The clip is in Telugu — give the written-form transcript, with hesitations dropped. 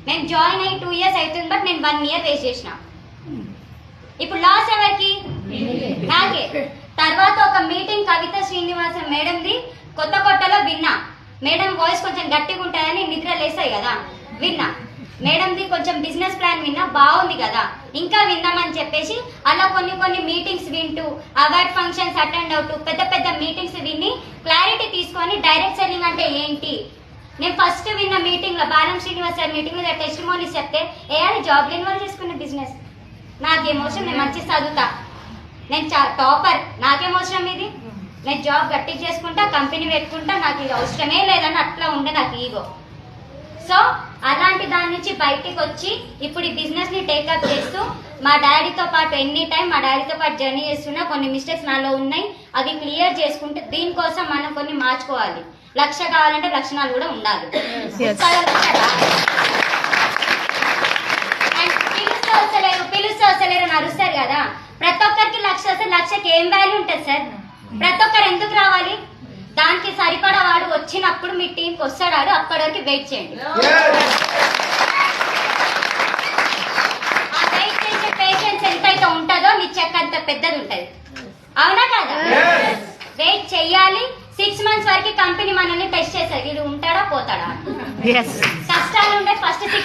నేను జాయిన్ అయ్యి 2 years అవుతుంది, బట్ నేను 1 year వేస్ట్ చేసిన. ఇప్పుడు లాస్ ఎవరికి? నాకే. తర్వాత ఒక మీటింగ్ కవిత శ్రీనివాసన్ మేడంది కొత్తలో విన్నా. మేడం వాయిస్ కొంచెం గట్టిగా ఉంటాయని నిద్ర లేస్తాయి కదా, విన్నా. మేడంది కొంచెం బిజినెస్ ప్లాన్ విన్నా, బాగుంది కదా, ఇంకా విన్నామని చెప్పేసి అలా కొన్ని మీటింగ్స్ వింటూ, అవార్డ్ ఫంక్షన్స్ అటెండ్ అవుతూ, పెద్ద మీటింగ్స్ విని క్లారిటీ తీసుకొని డైరెక్ట్ సెల్లింగ్ అంటే ఏంటి. నేను ఫస్ట్ విన్న మీటింగ్ లో బాలం శ్రీనివాస్ సార్ మీటింగ్ లో టెస్టిమోనీస్ చెప్తే అది జాబ్ లేని వాళ్ళు చేసుకున్న బిజినెస్. నాకేమోషన్, నేను మంచి చదువుతా, నేను టాపర్, నాకేమోసం ఇది, నేను జాబ్ గట్టిగా చేసుకుంటా, కంపెనీ పెట్టుకుంటా, నాకు ఇది అవసరమే లేదని అట్లా ఉండే నాకు ఈగో. సో అలాంటి దాని నుంచి బయటికి వచ్చి ఇప్పుడు ఈ బిజినెస్ ని టేకప్ చేస్తూ మా డాడీతో పాటు ఎనీ టైం మా డాడీతో పాటు జర్నీ చేస్తున్నా. కొన్ని మిస్టేక్స్ నాలో ఉన్నాయి, అవి క్లియర్ చేసుకుంటూ దీనికోసం మనం కొన్ని మార్చుకోవాలి. 1,00,000 కావాలంటే లక్షణాలు కూడా ఉండాలి. అండ్ పిలుస్తూ వస్తలేరు నడుస్తారు కదా. ప్రతి ఒక్కరికి 1,00,000 వస్తే 1,00,000కి ఏం వాల్యూ ఉంటుంది సార్? ప్రతి ఒక్కరు ఎందుకు రావాలి? దానికి సరిపడా వాడు వచ్చినప్పుడు మీ టీంకి వస్తాడు, అప్పటి వరకు వెయిట్ చేయండి. ఆ వెయిట్ చేసే పేషెన్స్ ఎంతైతే ఉంటుందో మీ చెక్ అంత పెద్దది ఉంటుంది. అవునా కాదా? వెయిట్ చెయ్యాలి. 6 months వరకు కంపెనీ మనల్ని టెస్ట్ చేస్తారు, వీడు ఉంటాడా పోతాడా. కష్టాలు ఉండే ఫస్ట్